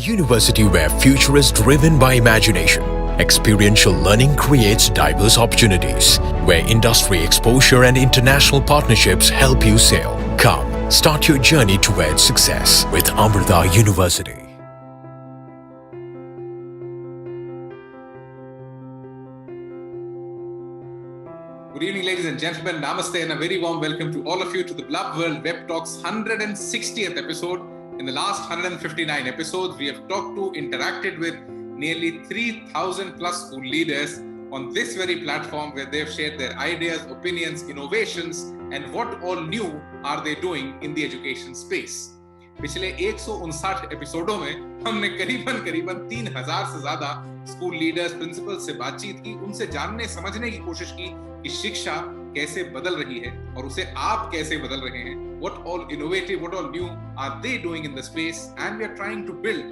university where future is driven by imagination. Experiential learning creates diverse opportunities, where industry exposure and international partnerships help you sail. Come, start your journey towards success with Amrita University. Good evening, ladies and gentlemen. Namaste and a very warm welcome to all of you to the Blub World Web Talks 160th episode. In the last 159 episodes, we have talked to, interacted with nearly 3,000 plus school leaders on this very platform where they have shared their ideas, opinions, innovations, and what all new are they doing in the education space. पिछले 159 एपिसोडों में हमने करीबन 3,000 से ज्यादा school leaders, principal से बातचीत की, उनसे जानने समझने की कोशिश की कि शिक्षा कैसे बदल रही है और उसे आप कैसे बदल रहे हैं. What all innovative, what all new are they doing in the space, and we are trying to build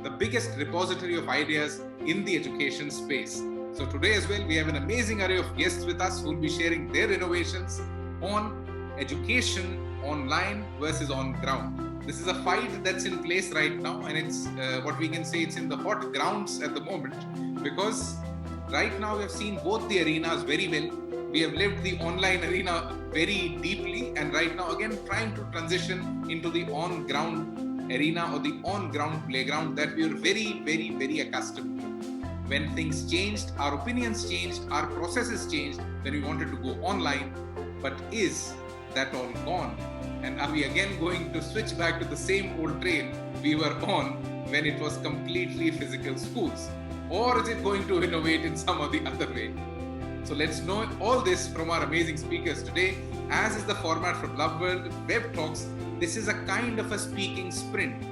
the biggest repository of ideas in the education space. So today as well, we have an amazing array of guests with us who will be sharing their innovations on education online versus on ground. This is a fight that's in place right now, and it's what we can say, it's in the hot grounds at the moment, because right now we have seen both the arenas very well. We have lived the online arena very deeply, and right now again trying to transition into the on-ground arena or the on-ground playground that we are very accustomed to. When things changed, our opinions changed, our processes changed when we wanted to go online, but is that all gone? And are we again going to switch back to the same old train we were on when it was completely physical schools? Or is it going to innovate in some or the other way? So let's know all this from our amazing speakers today. As is the format for Blub World Web Talks, this is a kind of a speaking sprint.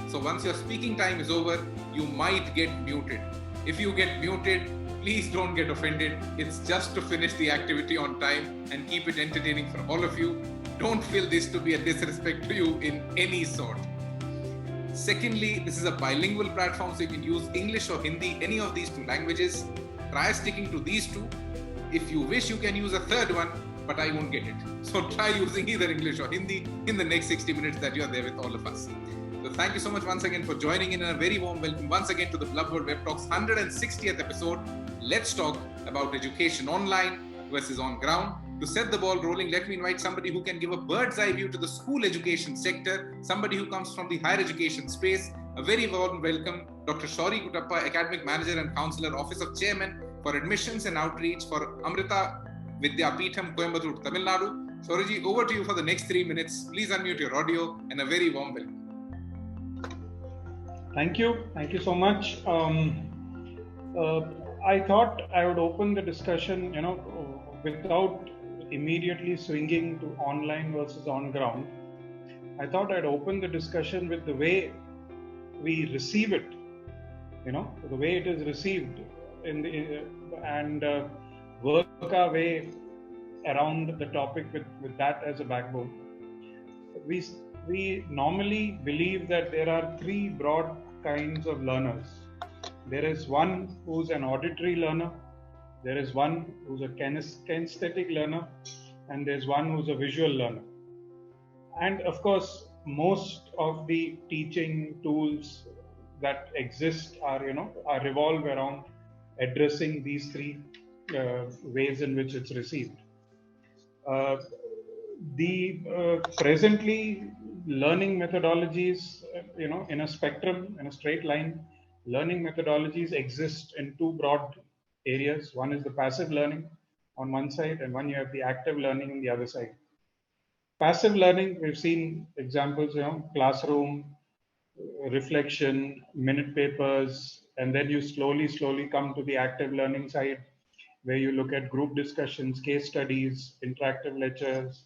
So once your speaking time is over, you might get muted. If you get muted, please don't get offended. It's just to finish the activity on time and keep it entertaining for all of you. Don't feel this to be a disrespect to you in any sort. Secondly, this is a bilingual platform, so you can use English or Hindi, any of these two languages. Try sticking to these two. If you wish, you can use a third one, but I won't get it. So try using either English or Hindi in the next 60 minutes that you're there with all of us. So thank you so much once again for joining in, and a very warm welcome once again to the Blub World Web Talks 160th episode. Let's talk about education online versus on ground. To set the ball rolling, let me invite somebody who can give a bird's eye view to the school education sector, somebody who comes from the higher education space. A very warm welcome, Dr. Shauri Kutappa, Academic Manager and Counselor, Office of Chairman for Admissions and Outreach for Amrita Vidyapeetham, Coimbatore, Tamil Nadu. Shauriji, over to you for the next 3 minutes. Please unmute your audio, and a very warm welcome. Thank you so much. I thought I would open the discussion, without immediately swinging to online versus on ground. I thought I'd open the discussion with the way we receive it, the way it is received and work our way around the topic with that as a backbone. We normally believe that there are three broad kinds of learners. There is one who's an auditory learner, there is one who's a kinesthetic learner, and there's one who's a visual learner. And of course, most of the teaching tools that exist are revolve around addressing these three ways in which it's received. Presently, learning methodologies, in a spectrum, in a straight line, learning methodologies exist in two broad areas. One is the passive learning on one side, and one you have the active learning on the other side. Passive learning, we've seen examples, classroom, reflection, minute papers, and then you slowly come to the active learning side, where you look at group discussions, case studies, interactive lectures,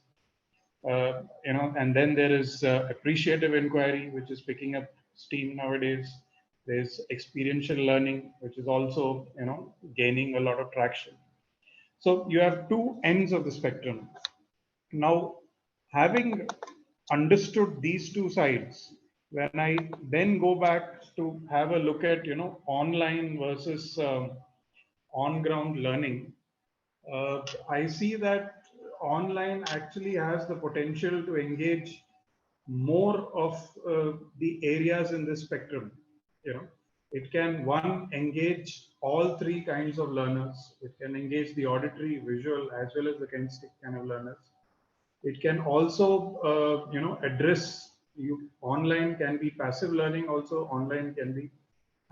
and then there is appreciative inquiry, which is picking up steam nowadays. There's experiential learning, which is also, gaining a lot of traction. So you have two ends of the spectrum. Now, having understood these two sides, when I then go back to have a look at, online versus on-ground learning, I see that online actually has the potential to engage more of the areas in this spectrum. It can, one, engage all three kinds of learners. It can engage the auditory, visual, as well as the kinesthetic kind of learners. It can also, address you. Online can be passive learning also. Online can be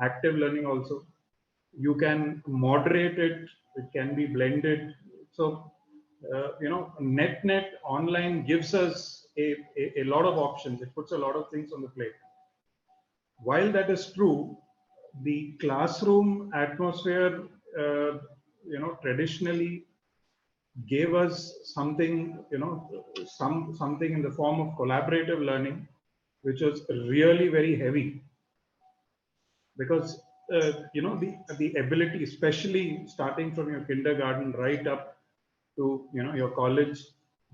active learning also. You can moderate it. It can be blended. So, net online gives us a lot of options. It puts a lot of things on the plate. While that is true, the classroom atmosphere, traditionally gave us something, something in the form of collaborative learning, which was really very heavy. Because, the ability, especially starting from your kindergarten right up to, your college,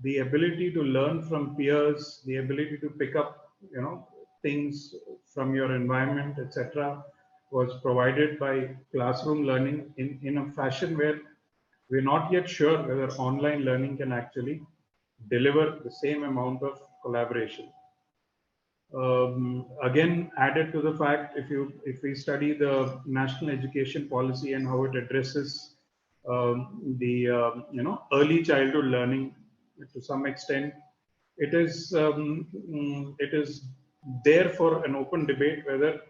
the ability to learn from peers, the ability to pick up, things from your environment, etc., was provided by classroom learning in a fashion where we're not yet sure whether online learning can actually deliver the same amount of collaboration. Again, added to the fact, if we study the national education policy and how it addresses the early childhood learning to some extent, it is there for an open debate whether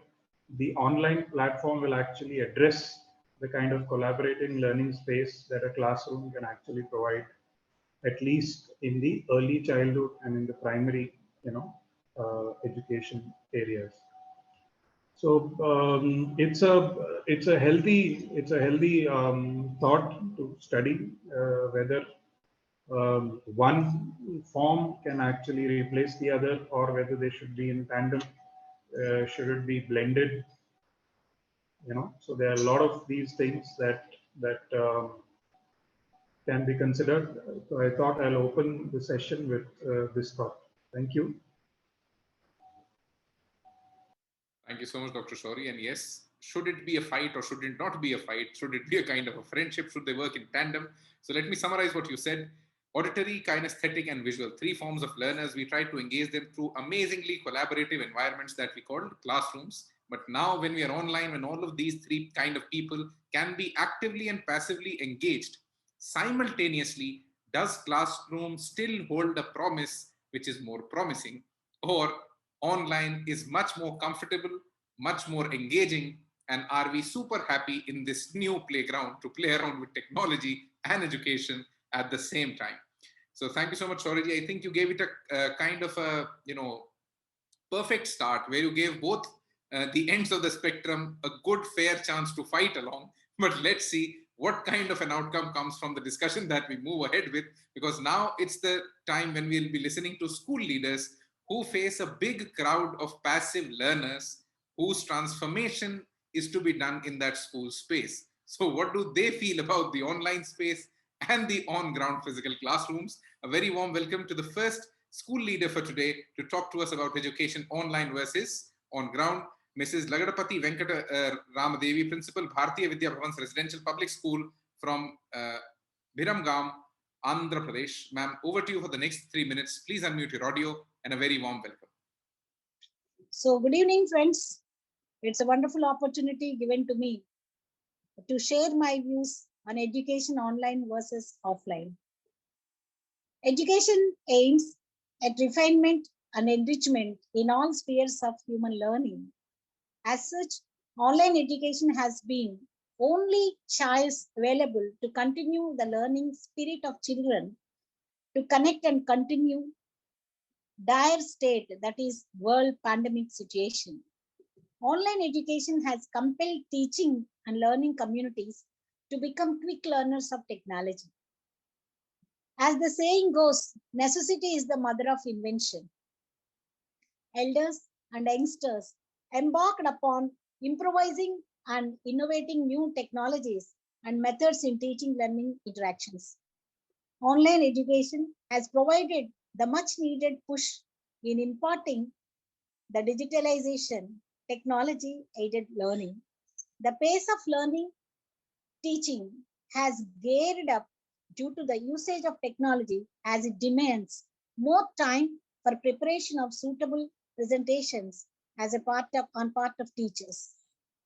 the online platform will actually address the kind of collaborating learning space that a classroom can actually provide, at least in the early childhood and in the primary, education areas. So, it's a healthy thought to study whether one form can actually replace the other, or whether they should be in tandem. Should it be blended? So there are a lot of these things that can be considered. So I thought I'll open the session with this thought. Thank you. Thank you so much, Dr. Shauri. And yes, should it be a fight or should it not be a fight? Should it be a kind of a friendship? Should they work in tandem? So let me summarize what you said. Auditory, kinesthetic, and visual, three forms of learners. We try to engage them through amazingly collaborative environments that we call classrooms. But now when we are online, when all of these three kind of people can be actively and passively engaged simultaneously, does classroom still hold a promise which is more promising? Or online is much more comfortable, much more engaging, and are we super happy in this new playground to play around with technology and education at the same time? So thank you so much, Shauriji. I think you gave it a kind of a perfect start where you gave both the ends of the spectrum a good fair chance to fight along. But let's see what kind of an outcome comes from the discussion that we move ahead with, because now it's the time when we'll be listening to school leaders who face a big crowd of passive learners whose transformation is to be done in that school space. So what do they feel about the online space and the on-ground physical classrooms? A very warm welcome to the first school leader for today to talk to us about education online versus on ground, Mrs. Lagadapati Venkata Ramadevi, Principal, Bharatiya Vidya Bhavan's Residential Public School from Biramgam, Andhra Pradesh. Ma'am, over to you for the next 3 minutes. Please unmute your audio and a very warm welcome. So, good evening, friends. It's a wonderful opportunity given to me to share my views on education online versus offline. Education aims at refinement and enrichment in all spheres of human learning. As such, online education has been only choice available to continue the learning spirit of children, to connect and continue dire state that is world pandemic situation. Online education has compelled teaching and learning communities to become quick learners of technology. As the saying goes, necessity is the mother of invention. Elders and youngsters embarked upon improvising and innovating new technologies and methods in teaching learning interactions. Online education has provided the much needed push in imparting the digitalization, technology aided learning. The pace of learning, teaching has geared up due to the usage of technology as it demands more time for preparation of suitable presentations as a part of teachers.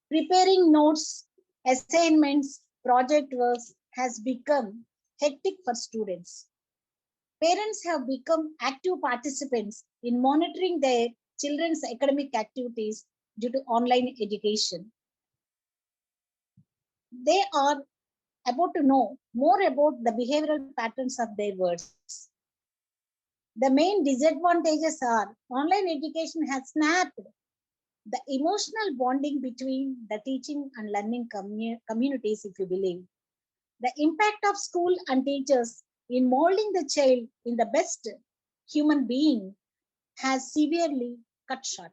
Preparing notes, assignments, project works has become hectic for students. Parents have become active participants in monitoring their children's academic activities due to online education. They are about to know more about the behavioral patterns of their words. The main disadvantages are online education has snapped the emotional bonding between the teaching and learning communities, if you believe. The impact of school and teachers in molding the child in the best human being has severely cut short.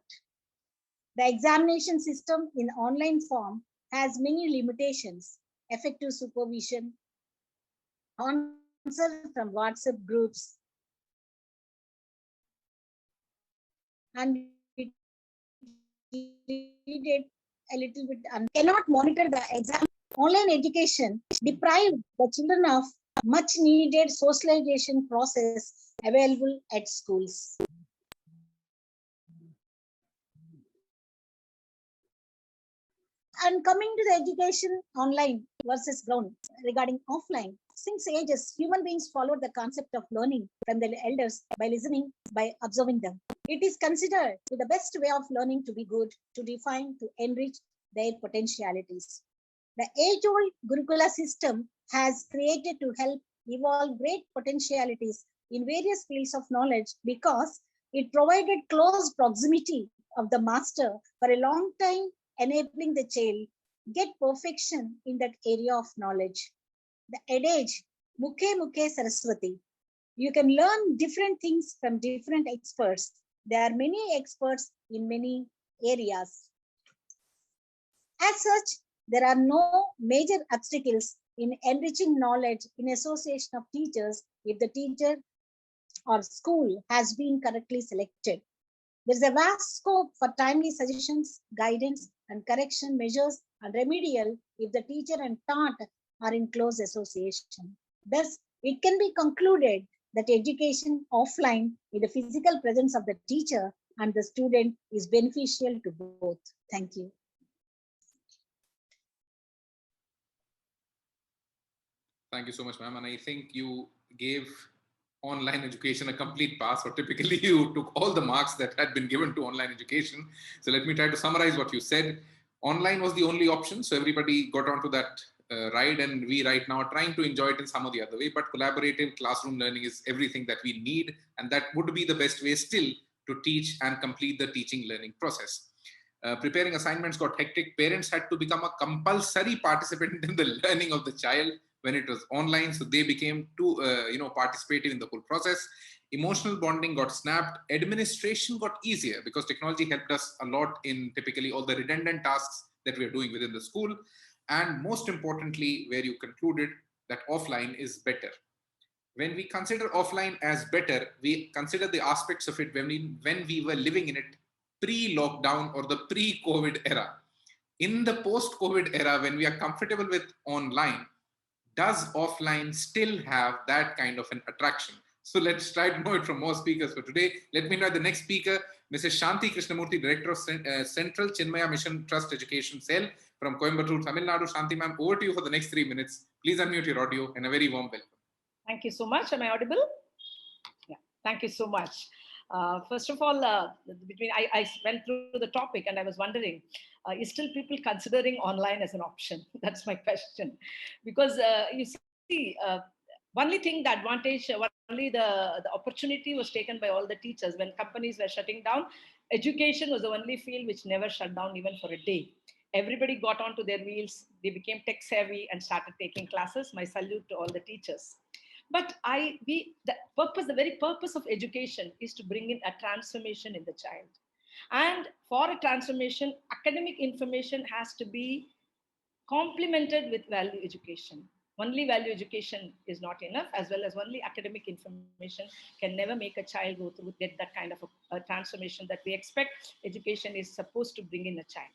The examination system in online form has many limitations, effective supervision, answers from WhatsApp groups, and it needed a little bit and cannot monitor the exam. Online education deprived the children of much needed socialization process available at schools. And coming to the education online versus ground regarding offline, since ages, human beings followed the concept of learning from their elders by listening, by observing them. It is considered to the best way of learning to be good, to define, to enrich their potentialities. The age-old Gurukula system has created to help evolve great potentialities in various fields of knowledge because it provided close proximity of the master for a long time, enabling the child get perfection in that area of knowledge. The adage, Mukhe Mukhe Saraswati. You can learn different things from different experts. There are many experts in many areas. As such, there are no major obstacles in enriching knowledge in association of teachers if the teacher or school has been correctly selected. There is a vast scope for timely suggestions, guidance, and correction measures and remedial if the teacher and taught are in close association. Thus, it can be concluded that education offline in the physical presence of the teacher and the student is beneficial to both. Thank you. Thank you so much, ma'am. And I think you gave online education a complete pass, or typically you took all the marks that had been given to online education. So let me try to summarize what you said. Online was the only option, so everybody got onto that ride, and we right now are trying to enjoy it in some or the other way, but collaborative classroom learning is everything that we need, and that would be the best way still to teach and complete the teaching learning process. Preparing assignments got hectic. Parents had to become a compulsory participant in the learning of the child when it was online, so they became too participative in the whole process. Emotional bonding got snapped. Administration got easier because technology helped us a lot in typically all the redundant tasks that we're doing within the school. And most importantly, where you concluded that offline is better. When we consider offline as better, we consider the aspects of it when we were living in it pre-lockdown or the pre-COVID era. In the post-COVID era, when we are comfortable with online, does offline still have that kind of an attraction? So let's try to know it from more speakers for today. Let me invite the next speaker, Mrs. Shanti Krishnamurthy, Director of Central Chinmaya Mission Trust Education Cell from Coimbatore, Tamil Nadu. Shanti ma'am, over to you for the next 3 minutes. Please unmute your audio and a very warm welcome. Thank you so much. Am I audible? Yeah, thank you so much. First of all, I went through the topic and I was wondering, is still people considering online as an option? That's my question. Because you see, only thing, the advantage, only the opportunity was taken by all the teachers when companies were shutting down. Education was the only field which never shut down even for a day. Everybody got onto their wheels. They became tech savvy and started taking classes. My salute to all the teachers. But the very purpose of education is to bring in a transformation in the child. And for a transformation, academic information has to be complemented with value education. Only value education is not enough, as well as only academic information can never make a child get that kind of a transformation that we expect education is supposed to bring in a child.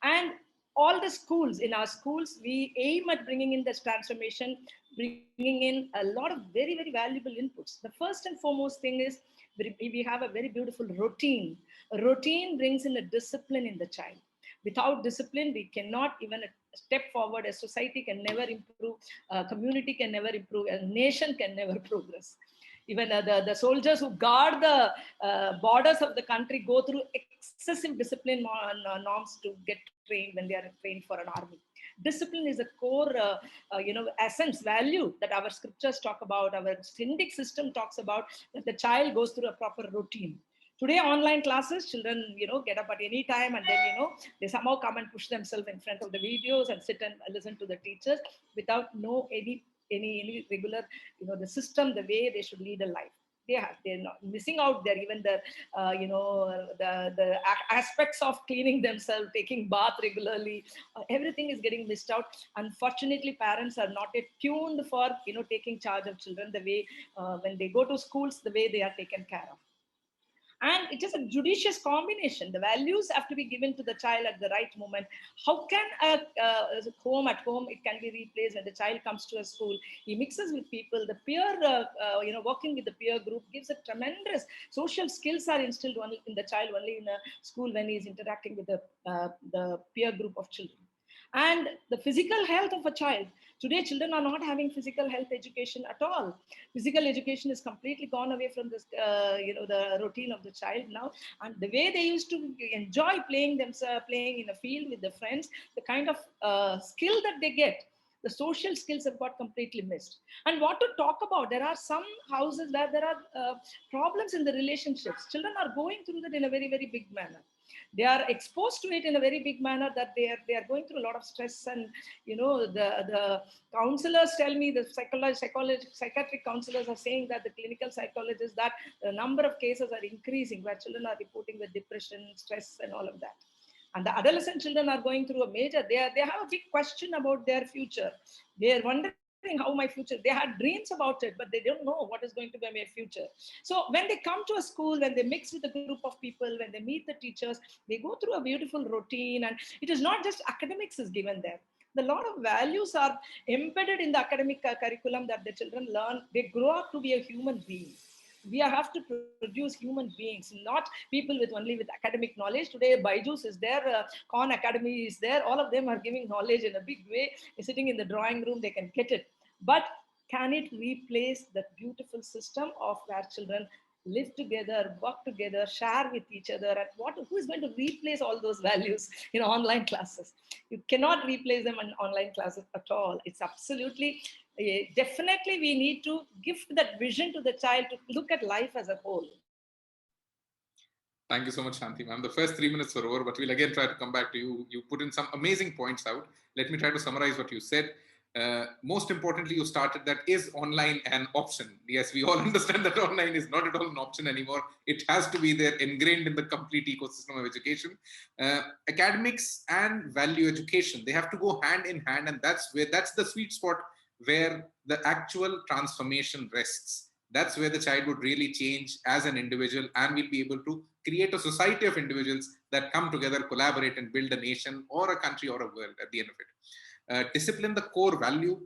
And all the schools, in our schools, we aim at bringing in this transformation, bringing in a lot of very, very valuable inputs. The first and foremost thing is we have a very beautiful routine. A routine brings in a discipline in the child. Without discipline, we cannot even step forward. A society can never improve, a community can never improve, a nation can never progress. Even the soldiers who guard the borders of the country go through excessive discipline norms to get trained when they are trained for an army. Discipline is a core, essence, value that our scriptures talk about, our syndic system talks about, that the child goes through a proper routine. Today, online classes, children, get up at any time, and then, they somehow come and push themselves in front of the videos and sit and listen to the teachers without any regular, the system, the way they should lead a life. They're not missing out there. Even the aspects of cleaning themselves, taking bath regularly, everything is getting missed out. Unfortunately, parents are not yet tuned for, taking charge of children the way, when they go to schools, the way they are taken care of. And it is a judicious combination. The values have to be given to the child at the right moment. How can at home, it can be replaced when the child comes to a school? He mixes with people. The peer, working with the peer group gives a tremendous social skills are instilled only in the child only in a school when he is interacting with the peer group of children. And the physical health of a child. Today, children are not having physical health education at all. Physical education is completely gone away from this, the routine of the child now. And the way they used to enjoy playing themselves, playing in a field with their friends, the kind of skill that they get, the social skills have got completely missed. And what to talk about? There are some houses where there are problems in the relationships. Children are going through that in a very, very big manner. They are exposed to it in a very big manner, that they are going through a lot of stress. And the counselors tell me, the psychiatric counselors are saying, that the clinical psychologists, that the number of cases are increasing where children are reporting with depression, stress, and all of that. And the adolescent children are going through a major, they have a big question about their future. They are wondering how my future, they had dreams about it, but they don't know what is going to be my future. So when they come to a school, when they mix with a group of people, when they meet the teachers, they go through a beautiful routine. And it is not just academics is given there. A lot of values are embedded in the academic curriculum that the children learn. They grow up to be a human being. We have to produce human beings, not people with only with academic knowledge. Today, Byju's is there, Khan Academy is there. All of them are giving knowledge in a big way. Sitting in the drawing room, they can get it. But can it replace the beautiful system of where children live together, work together, share with each other? And who is going to replace all those values in online classes? You cannot replace them in online classes at all. It's absolutely, definitely we need to give that vision to the child to look at life as a whole. Thank you so much, Shanti ma'am. The first 3 minutes are over, but we'll again try to come back to you. You put in some amazing points out. Let me try to summarize what you said. Most importantly, you started that is online an option? Yes, we all understand that online is not at all an option anymore. It has to be there, ingrained in the complete ecosystem of education. Academics and value education, they have to go hand in hand, and that's the sweet spot where the actual transformation rests. That's where the child would really change as an individual, and will be able to create a society of individuals that come together, collaborate, and build a nation or a country or a world at the end of it. Discipline, the core value,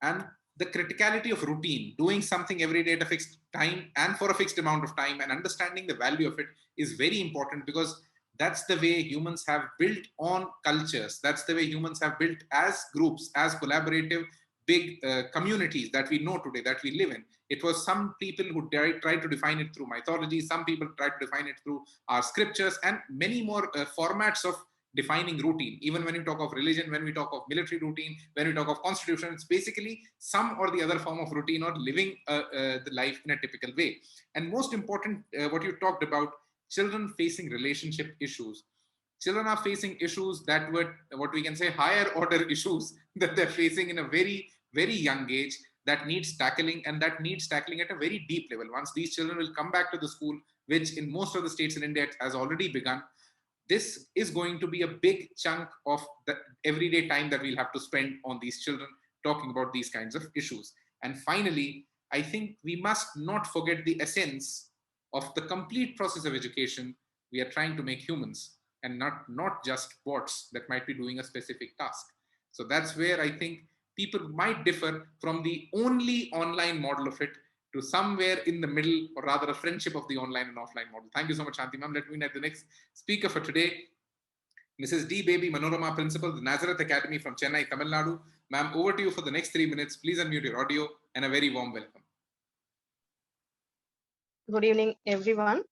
and the criticality of routine, doing something every day at a fixed time and for a fixed amount of time, and understanding the value of it is very important, because that's the way humans have built on cultures. That's the way humans have built as groups, as collaborative, big communities that we know today, that we live in. It was some people who tried to define it through mythology, some people tried to define it through our scriptures, and many more formats of defining routine. Even when we talk of religion, when we talk of military routine, when we talk of constitution, it's basically some or the other form of routine, or living the life in a typical way. And most important, what you talked about, children facing relationship issues. Children are facing issues that were what we can say higher order issues that they're facing in a very, very young age, that needs tackling, and that needs tackling at a very deep level. Once these children will come back to the school, which in most of the states in India has already begun, this is going to be a big chunk of the everyday time that we'll have to spend on these children, talking about these kinds of issues. And finally, I think we must not forget the essence of the complete process of education. We are trying to make humans, and not just bots that might be doing a specific task. So that's where I think people might differ from the only online model of it to somewhere in the middle, or rather a friendship of the online and offline model. Thank you so much, Shanti ma'am. Let me invite the next speaker for today. Mrs. D. Baby Manorama, Principal, the Nazareth Academy from Chennai, Tamil Nadu. Ma'am, over to you for the next 3 minutes. Please unmute your audio and a very warm welcome. Good evening, everyone.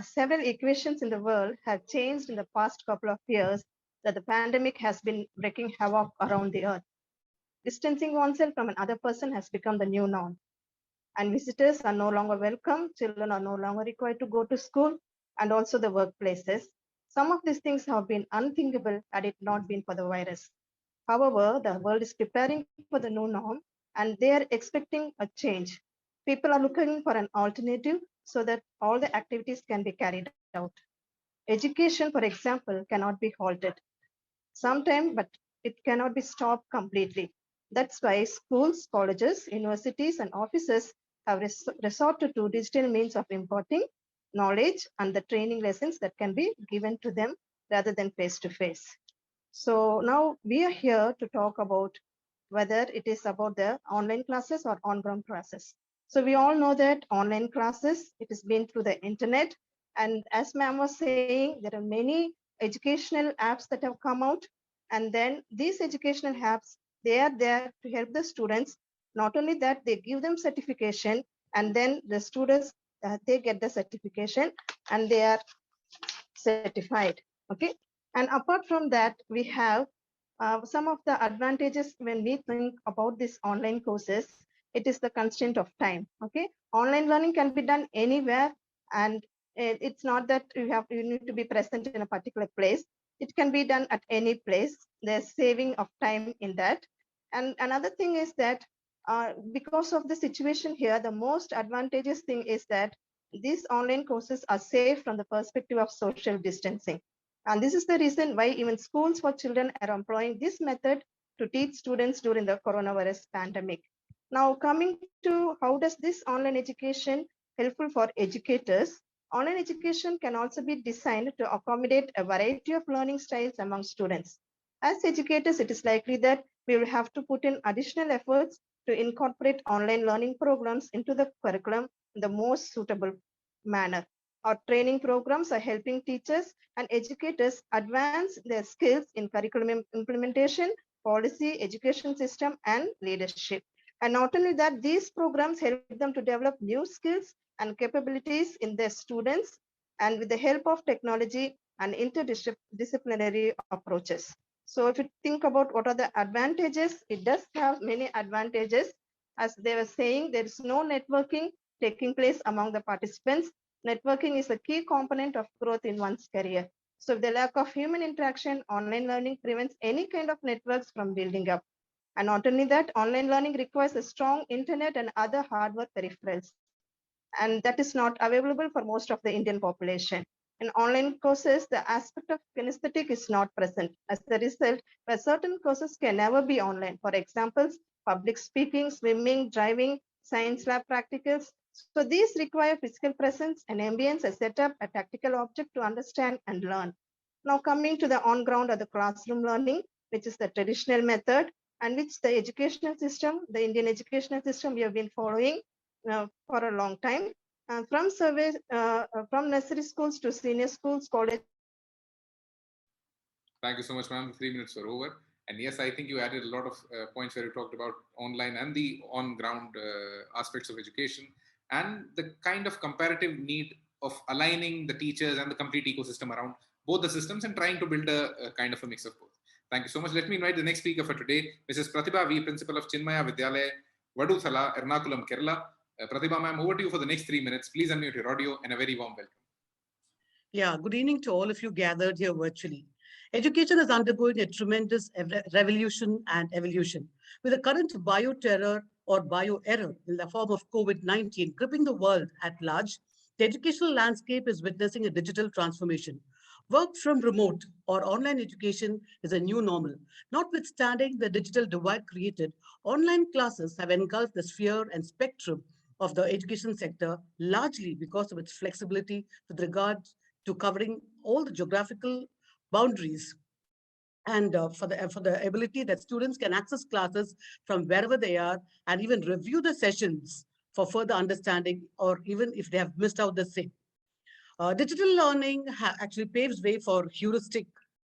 Several equations in the world have changed in the past couple of years that the pandemic has been wreaking havoc around the earth. Distancing oneself from another person has become the new norm. And visitors are no longer welcome, children are no longer required to go to school, and also the workplaces. Some of these things have been unthinkable had it not been for the virus. However, the world is preparing for the new norm and they are expecting a change. People are looking for an alternative so that all the activities can be carried out. Education, for example, cannot be halted sometime, but it cannot be stopped completely. That's why schools, colleges, universities, and offices have resorted to digital means of imparting knowledge and the training lessons that can be given to them rather than face to face. So now we are here to talk about whether it is about the online classes or on-ground classes. So we all know that online classes, it has been through the internet. And as ma'am was saying, there are many educational apps that have come out. And then these educational apps, they are there to help the students. Not only that, they give them certification and then the students, they get the certification and they are certified. Okay. And apart from that, we have some of the advantages when we think about these online courses. It is the constraint of time. Okay, online learning can be done anywhere, and it's not that you need to be present in a particular place. It can be done at any place. There's saving of time in that. And another thing is that because of the situation here, the most advantageous thing is that these online courses are safe from the perspective of social distancing. And this is the reason why even schools for children are employing this method to teach students during the coronavirus pandemic. Now, coming to how does this online education helpful for educators? Online education can also be designed to accommodate a variety of learning styles among students. As educators, it is likely that we will have to put in additional efforts to incorporate online learning programs into the curriculum in the most suitable manner. Our training programs are helping teachers and educators advance their skills in curriculum implementation, policy, education system, and leadership. And not only that, these programs help them to develop new skills and capabilities in their students, and with the help of technology and interdisciplinary approaches. So if you think about what are the advantages, it does have many advantages. As they were saying, there is no networking taking place among the participants. Networking is a key component of growth in one's career. So the lack of human interaction, online learning prevents any kind of networks from building up. And not only that, online learning requires a strong internet and other hardware peripherals. And that is not available for most of the Indian population. In online courses, the aspect of kinesthetic is not present. As a result, where certain courses can never be online. For example, public speaking, swimming, driving, science lab practicals. So these require physical presence and ambience, a setup, a tactical object to understand and learn. Now coming to the on-ground or the classroom learning, which is the traditional method, and which the educational system, the Indian educational system, we have been following for a long time. From surveys, from nursery schools to senior schools, college. Thank you so much, ma'am. The 3 minutes are over. And yes, I think you added a lot of points where you talked about online and the on-ground aspects of education and the kind of comparative need of aligning the teachers and the complete ecosystem around both the systems and trying to build a kind of a mix of both. Thank you so much. Let me invite the next speaker for today, Mrs. Pratibha V, Principal of Chinmaya Vidyalaya, Vaduthala, Ernakulam, Kerala. Pratibha ma'am, over to you for the next 3 minutes. Please unmute your audio and a very warm welcome. Yeah, good evening to all of you gathered here virtually. Education is undergoing a tremendous revolution and evolution. With the current bioterror or bioerror in the form of COVID-19 gripping the world at large, the educational landscape is witnessing a digital transformation. Work from remote or online education is a new normal. Notwithstanding the digital divide created, online classes have engulfed the sphere and spectrum of the education sector largely because of its flexibility with regard to covering all the geographical boundaries and for the ability that students can access classes from wherever they are and even review the sessions for further understanding or even if they have missed out the same. Digital learning actually paves way for heuristic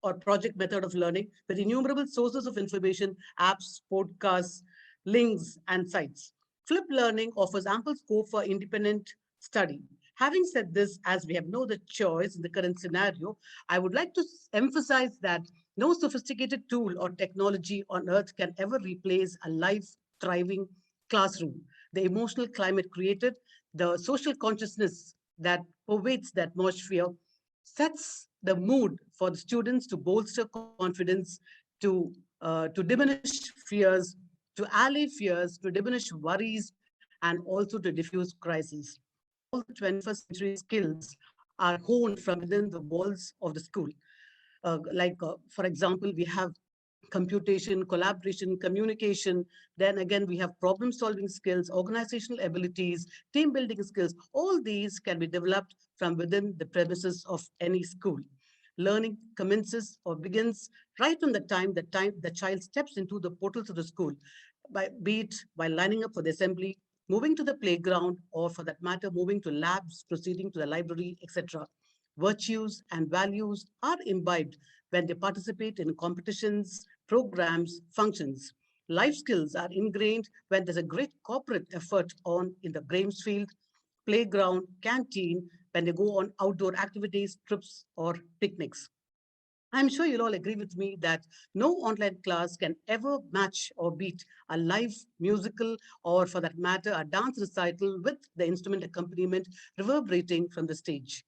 or project method of learning with innumerable sources of information, apps, podcasts, links, and sites. Flip learning offers ample scope for independent study. Having said this, as we have no other choice in the current scenario, I would like to emphasize that no sophisticated tool or technology on earth can ever replace a live, thriving classroom. The emotional climate created, the social consciousness that pervades the atmosphere, sets the mood for the students to bolster confidence, to diminish fears, to allay fears, to diminish worries, and also to diffuse crises. All the 21st century skills are honed from within the walls of the school. For example, we have computation, collaboration, communication. Then again, we have problem solving skills, organizational abilities, team building skills. All these can be developed from within the premises of any school. Learning commences or begins right from the time the child steps into the portals of the school, be it by lining up for the assembly, moving to the playground, or for that matter, moving to labs, proceeding to the library, etc. Virtues and values are imbibed when they participate in competitions, programs, functions. Life skills are ingrained when there's a great corporate effort on in the games field, playground, canteen, when they go on outdoor activities, trips, or picnics. I'm sure you'll all agree with me that no online class can ever match or beat a live musical or, for that matter, a dance recital with the instrument accompaniment reverberating from the stage.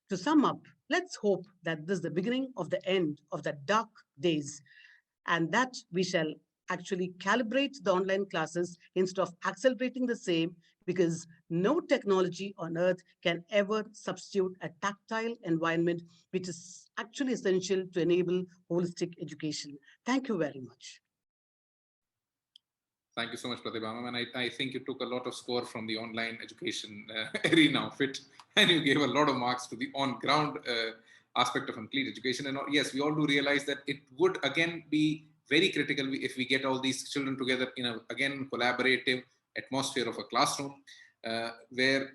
To sum up, let's hope that this is the beginning of the end of the dark days and that we shall actually calibrate the online classes instead of accelerating the same, because no technology on earth can ever substitute a tactile environment, which is actually essential to enable holistic education. Thank you very much. Thank you so much, Pratibha ma'am. And I think you took a lot of score from the online education arena of it, and you gave a lot of marks to the on-ground aspect of complete education. And yes, we all do realize that it would again be very critical if we get all these children together in a, again, collaborative atmosphere of a classroom, where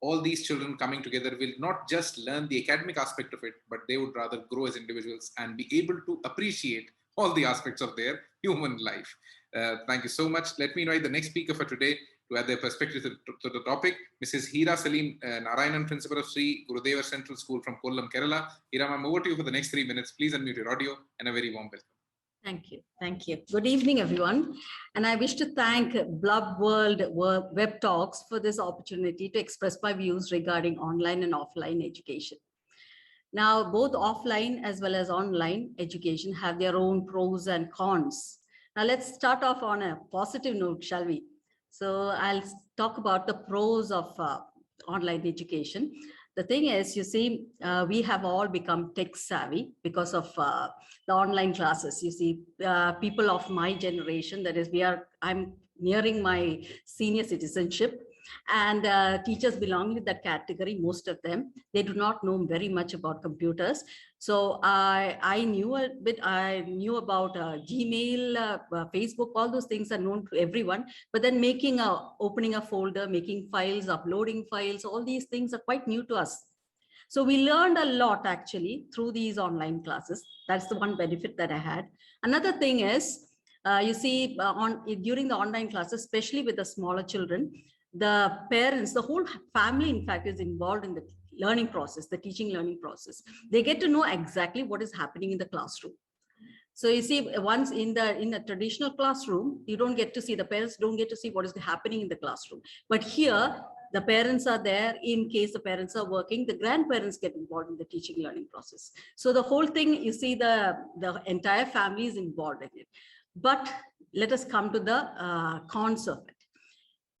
all these children coming together will not just learn the academic aspect of it, but they would rather grow as individuals and be able to appreciate all the aspects of their human life. Thank you so much. Let me invite the next speaker for today to add their perspective to the topic, Mrs. Hira Salim Narayanan, Principal of Sri Gurudeva Central School from Kollam, Kerala. Hira ma'am, over to you for the next 3 minutes. Please unmute your audio and a very warm welcome. Thank you. Thank you. Good evening, everyone. And I wish to thank Blub World Web Talks for this opportunity to express my views regarding online and offline education. Now, both offline as well as online education have their own pros and cons. Now, let's start off on a positive note, shall we? So I'll talk about the pros of online education. The thing is, you see, we have all become tech savvy because of the online classes. You see, people of my generation, that is, I'm nearing my senior citizenship, and teachers belonging to that category, most of them, they do not know very much about computers. So I knew a bit. I knew about Gmail, Facebook, all those things are known to everyone. But then opening a folder, making files, uploading files, all these things are quite new to us. So we learned a lot actually through these online classes. That's the one benefit that I had. Another thing is, you see, during the online classes, especially with the smaller children, the parents, the whole family, in fact, is involved in the learning process, the teaching learning process. They get to know exactly what is happening in the classroom. So you see, once in a traditional classroom, you don't get to see, the parents don't get to see what is happening in the classroom. But here, the parents are there. In case the parents are working, the grandparents get involved in the teaching learning process. So the whole thing, you see, the entire family is involved in it. But let us come to the cons of it.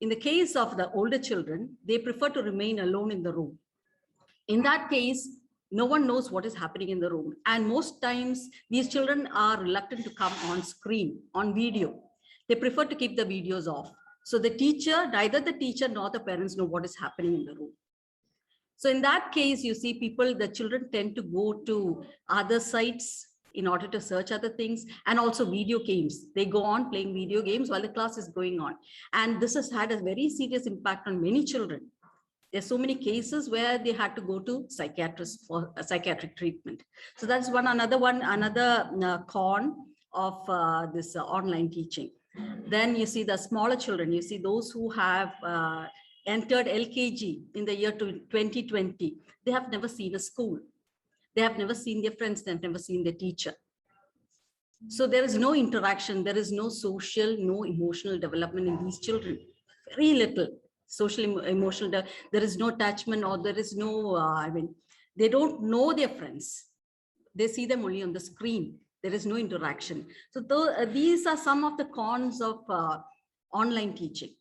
In the case of the older children, they prefer to remain alone in the room. In that case, no one knows what is happening in the room. And most times, these children are reluctant to come on screen, on video. They prefer to keep the videos off. So the teacher, neither the teacher nor the parents know what is happening in the room. So in that case, you see the children tend to go to other sites in order to search other things, and also video games. They go on playing video games while the class is going on. And this has had a very serious impact on many children. There's so many cases where they had to go to psychiatrists for psychiatric treatment. So that's another con of this online teaching. Then you see the smaller children, you see those who have entered LKG in the year 2020, they have never seen a school. They have never seen their friends, they've never seen their teacher. So there is no interaction, there is no social, no emotional development in these children. Very little social emotional, there is no attachment, or there is no, they don't know their friends. They see them only on the screen. There is no interaction. So these are some of the cons of online teaching.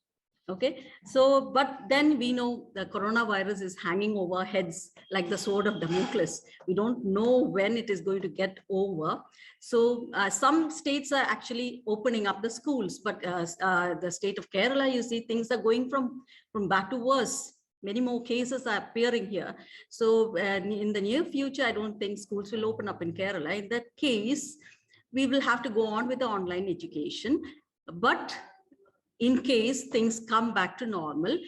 Okay, so but then we know the coronavirus is hanging over our heads like the sword of Damocles. We don't know when it is going to get over. So some states are actually opening up the schools, but the state of Kerala, you see, things are going from bad to worse. Many more cases are appearing here. So in the near future, I don't think schools will open up in Kerala. In that case, we will have to go on with the online education. But in case things come back to normal,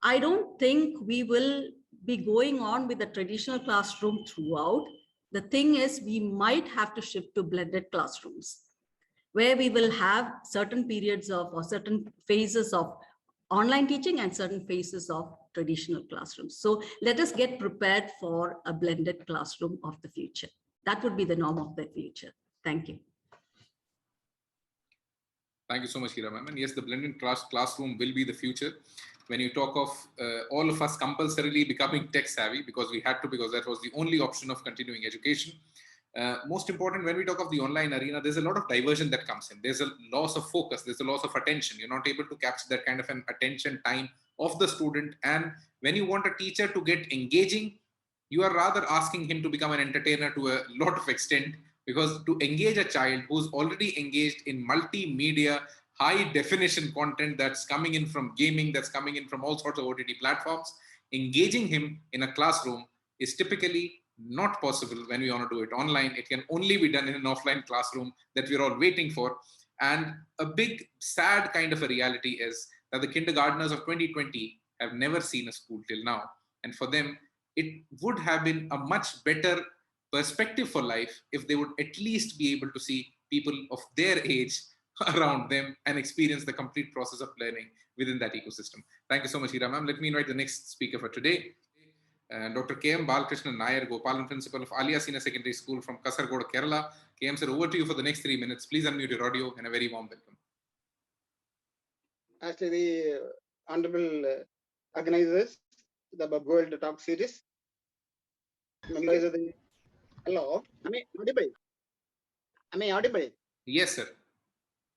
I don't think we will be going on with the traditional classroom throughout. The thing is, we might have to shift to blended classrooms, where we will have certain periods of or certain phases of online teaching and certain phases of traditional classrooms. So let us get prepared for a blended classroom of the future. That would be the norm of the future. Thank you. Thank you so much, Hira ma'am. And yes, the blended classroom will be the future. When you talk of all of us compulsorily becoming tech savvy, because we had to, because that was the only option of continuing education. Most important, when we talk of the online arena, there's a lot of diversion that comes in. There's a loss of focus. There's a loss of attention. You're not able to capture that kind of an attention time of the student. And when you want a teacher to get engaging, you are rather asking him to become an entertainer to a lot of extent, because to engage a child who's already engaged in multimedia, high definition content that's coming in from gaming, that's coming in from all sorts of OTT platforms, engaging him in a classroom is typically not possible when we want to do it online. It can only be done in an offline classroom that we're all waiting for. And a big sad kind of a reality is that the kindergartners of 2020 have never seen a school till now. And for them, it would have been a much better perspective for life if they would at least be able to see people of their age around them and experience the complete process of learning within that ecosystem. Thank you so much, Hira ma'am. Let me invite the next speaker for today, Dr. K.M. Balakrishnan Nair, Gopalan Principal of Alia Senior Secondary School from Kasargoda, Kerala. K.M. sir, over to you for the next 3 minutes. Please unmute your audio and a very warm welcome. Actually, the honorable organizers, the Blub World Talks series, members of the... Hello, am I audible? Am I audible? Yes, sir.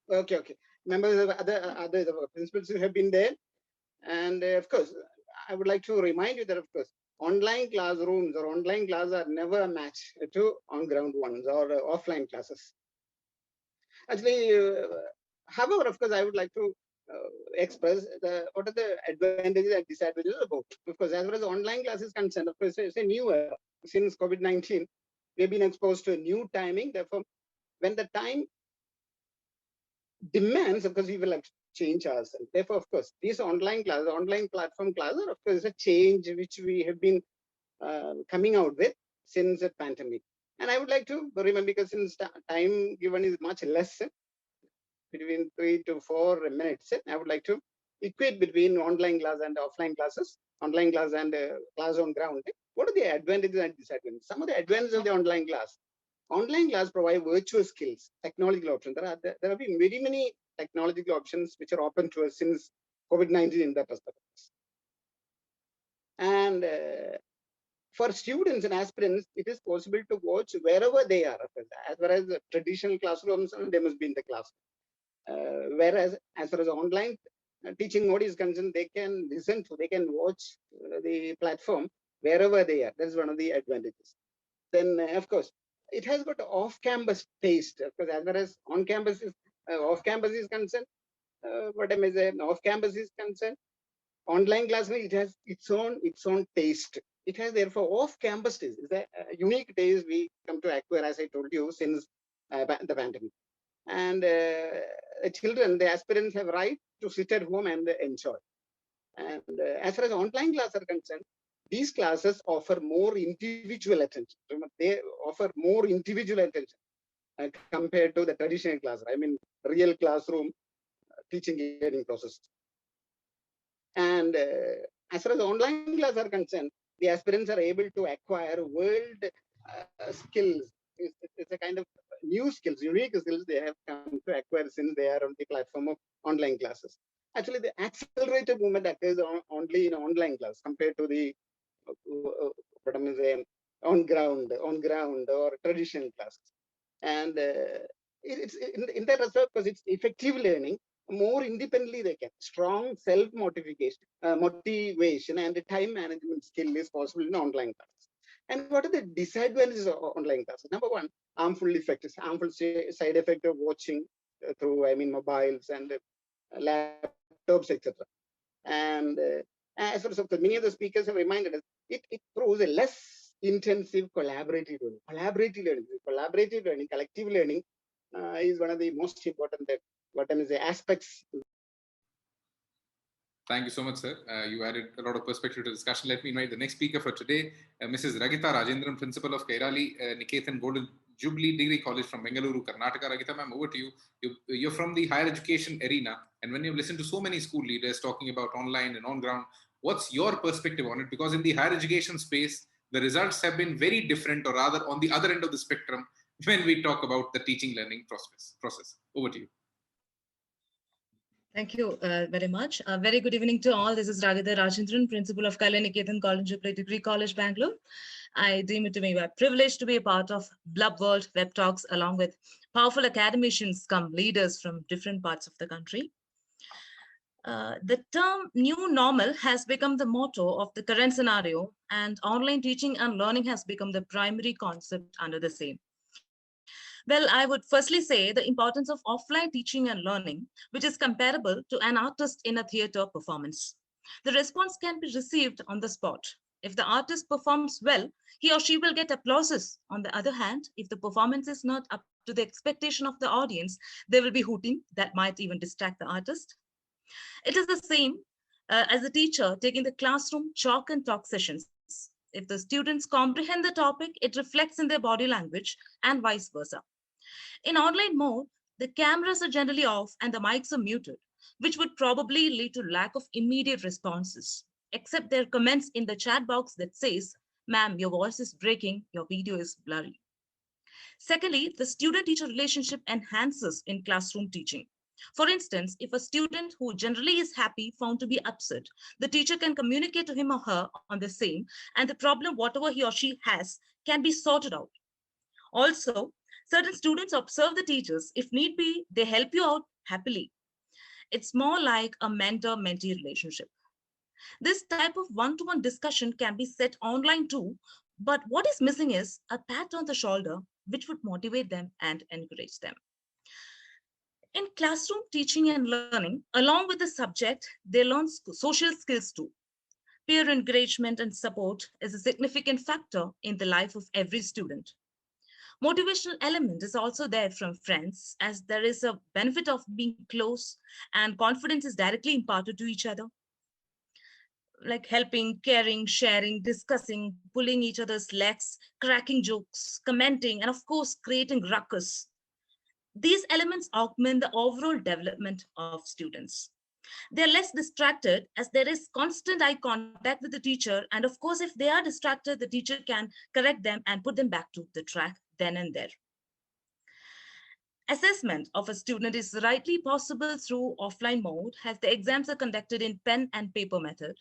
Okay. Members of other principals who have been there. And of course, I would like to remind you that, of course, online classrooms or online classes are never a match to on-ground ones or offline classes. Actually, however, of course, I would like to express what are the advantages and disadvantages about. Of course, as far as online classes concerned, of course, it's a new era. Since COVID-19, we've been exposed to a new timing. Therefore, when the time demands, of course, we will have to change ourselves. Therefore, of course, these online classes, online platform classes, of course, is a change which we have been coming out with since the pandemic. And I would like to remember, because since time given is much less, between 3 to 4 minutes, I would like to equate between online class and offline classes, online class and class on ground. What are the advantages and disadvantages? Some of the advantages of the online class. Online class provide virtual skills, technological options. There have been very many technological options which are open to us since COVID-19 in that perspective. And for students and aspirants, it is possible to watch wherever they are. As far as the traditional classrooms, they must be in the class. Whereas as far as online teaching mode is concerned, they can listen to, they can watch the platform wherever they are. That's one of the advantages. Then, of course, it has got off-campus taste. Because as far as on-campus is off-campus is concerned, what I may say, off-campus is concerned, online classroom, it has its own taste. It has therefore off-campus taste. It's a unique taste we come to acquire, as I told you, since the pandemic. And children, the aspirants have right to sit at home and enjoy. And as far as online classes are concerned, these classes offer more individual attention. Remember, they offer more individual attention compared to the traditional class. I mean, real classroom teaching learning process. And as far as online classes are concerned, the aspirants are able to acquire world skills. It's a kind of new skills, unique skills they have come to acquire since they are on the platform of online classes. Actually, the accelerated movement occurs only in online class compared to the what am I saying, on ground or traditional classes. And it's in that respect, because it's effective learning, more independently they can. Strong self-motivation, motivation and time management skill is possible in online classes. And what are the disadvantages of online classes? Number one, harmful effects, harmful side effect of watching through, mobiles and laptops, etc. And as far as many of the speakers have reminded us, it proves a less intensive collaborative learning, collective learning is one of the most important aspects. Thank you so much, sir. You added a lot of perspective to the discussion. Let me invite the next speaker for today, Mrs. Ragita Rajendran, Principal of Kairali Nikethan Golden Jubilee Degree College from Bengaluru, Karnataka. Ragita, ma'am, over to you. You're from the higher education arena, and when you've listened to so many school leaders talking about online and on-ground, what's your perspective on it? Because in the higher education space, the results have been very different, or rather on the other end of the spectrum, when we talk about the teaching learning process. Over to you. Thank you very much. Very good evening to all. This is Ragita Rajendran, Principal of Kairali Nikethan College Jubilee Degree College, Bangalore. I deem it to be a privilege to be a part of Blub World Web Talks along with powerful academicians come leaders from different parts of the country. The term new normal has become the motto of the current scenario, and online teaching and learning has become the primary concept under the same. Well, I would firstly say the importance of offline teaching and learning, which is comparable to an artist in a theater performance. The response can be received on the spot. If the artist performs well, he or she will get applauses. On the other hand, if the performance is not up to the expectation of the audience, there will be hooting that might even distract the artist. It is the same as a teacher taking the classroom chalk and talk sessions. If the students comprehend the topic, it reflects in their body language and vice versa. In online mode, the cameras are generally off and the mics are muted, which would probably lead to lack of immediate responses, except their comments in the chat box that says, "Ma'am, your voice is breaking, your video is blurry." Secondly, the student-teacher relationship enhances in classroom teaching. For instance, if a student who generally is happy found to be upset, the teacher can communicate to him or her on the same, and the problem, whatever he or she has, can be sorted out. Also, certain students observe the teachers. If need be, they help you out happily. It's more like a mentor-mentee relationship. This type of one-to-one discussion can be set online too, but what is missing is a pat on the shoulder, which would motivate them and encourage them. In classroom teaching and learning, along with the subject, they learn social skills too. Peer encouragement and support is a significant factor in the life of every student. Motivational element is also there from friends, as there is a benefit of being close and confidence is directly imparted to each other. Like helping, caring, sharing, discussing, pulling each other's legs, cracking jokes, commenting, and of course, creating ruckus. These elements augment the overall development of students. They're less distracted as there is constant eye contact with the teacher. And of course, if they are distracted, the teacher can correct them and put them back to the track then and there. Assessment of a student is rightly possible through offline mode as the exams are conducted in pen and paper method.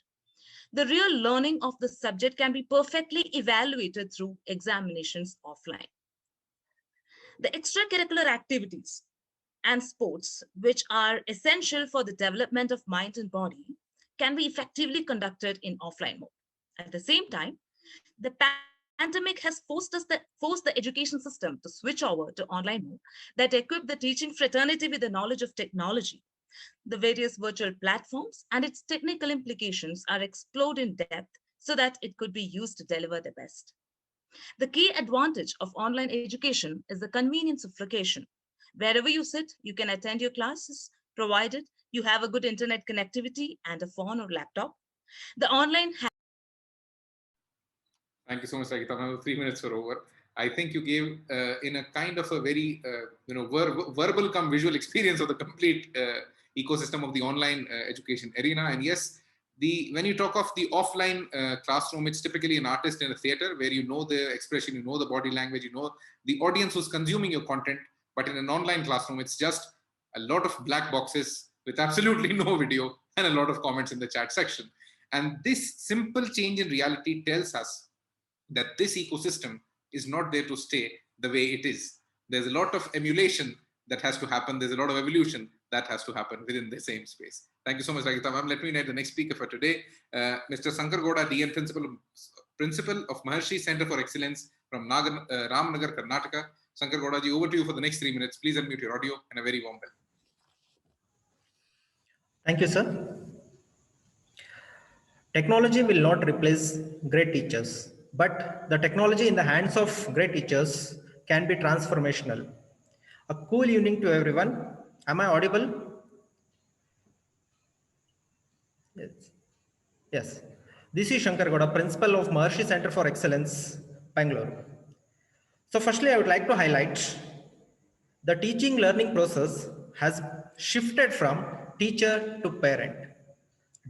The real learning of the subject can be perfectly evaluated through examinations offline. The extracurricular activities and sports, which are essential for the development of mind and body, can be effectively conducted in offline mode. At the same time, the pandemic has forced the education system to switch over to online mode that equip the teaching fraternity with the knowledge of technology. The various virtual platforms and its technical implications are explored in depth so that it could be used to deliver the best. The key advantage of online education is the convenience of location. Wherever you sit, you can attend your classes, provided you have a good internet connectivity and a phone or laptop. The online Thank you so much, Sagita. Now 3 minutes are over. I think you gave in a kind of a very verbal come visual experience of the complete ecosystem of the online education arena. And yes, when you talk of the offline classroom, it's typically an artist in a theater where you know the expression, you know the body language, you know the audience who's consuming your content. But in an online classroom, it's just a lot of black boxes with absolutely no video and a lot of comments in the chat section. And this simple change in reality tells us that this ecosystem is not there to stay the way it is. There's a lot of emulation that has to happen. There's a lot of evolution that has to happen within the same space. Thank you so much, Ragita ma'am. Let me invite the next speaker for today, Mr. Sankar Gowda, DN Principal of Maharshi Center for Excellence from Ramnagar, Karnataka. Sankar Gowda ji, over to you for the next 3 minutes. Please unmute your audio and a very warm welcome. Thank you, sir. Technology will not replace great teachers, but the technology in the hands of great teachers can be transformational. A cool evening to everyone. Am I audible? Yes. Yes. This is Shankar Gowda, Principal of Maharshi Center for Excellence, Bangalore. So firstly, I would like to highlight the teaching learning process has shifted from teacher to parent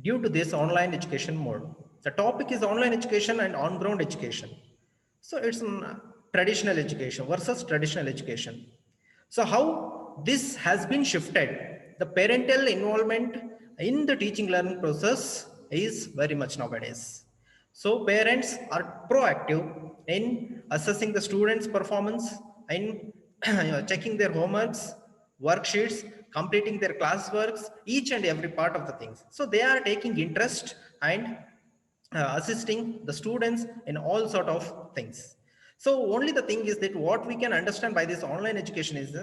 due to this online education mode. The topic is online education and on-ground education. So it's traditional education versus traditional education. So how this has been shifted, the parental involvement in the teaching learning process is very much nowadays. So parents are proactive in assessing the students' performance, in checking their homeworks, worksheets, completing their classworks, each and every part of the things. So they are taking interest and assisting the students in all sort of things. So only the thing is that what we can understand by this online education is,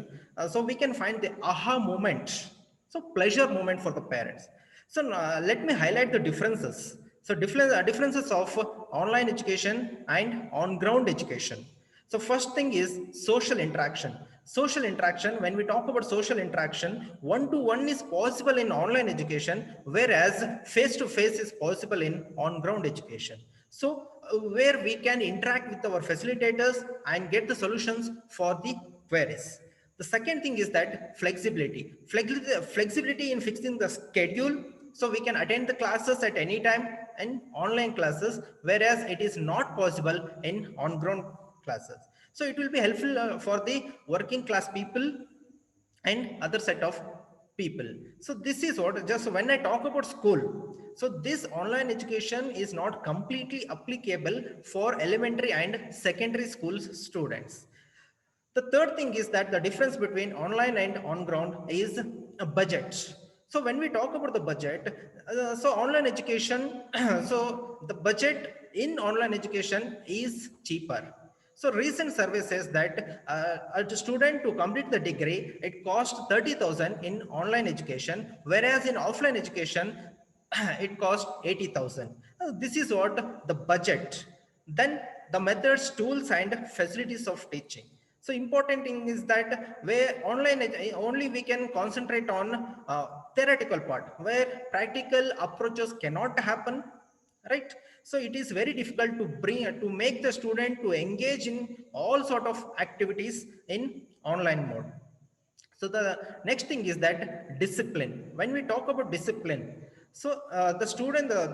so we can find the aha moment, so pleasure moment for the parents. So let me highlight the differences. So differences of online education and on-ground education. So first thing is social interaction. Social interaction, when we talk about social interaction, one-to-one is possible in online education, whereas face-to-face is possible in on-ground education. So where we can interact with our facilitators and get the solutions for the queries. The second thing is that flexibility. Flexibility in fixing the schedule, so we can attend the classes at any time and online classes, whereas it is not possible in on-ground classes. So it will be helpful for the working class people and other set of people. So this is what, just when I talk about school, so this online education is not completely applicable for elementary and secondary school students. The third thing is that the difference between online and on ground is a budget. So when we talk about the budget, so online education, so the budget in online education is cheaper. So recent survey says that a student to complete the degree, it costs 30,000 in online education, whereas in offline education, it costs 80,000. This is what the budget. Then the methods, tools, and facilities of teaching. So important thing is that where online only we can concentrate on theoretical part, where practical approaches cannot happen, right? So it is very difficult to make the student to engage in all sort of activities in online mode. So the next thing is that discipline. When we talk about discipline, so the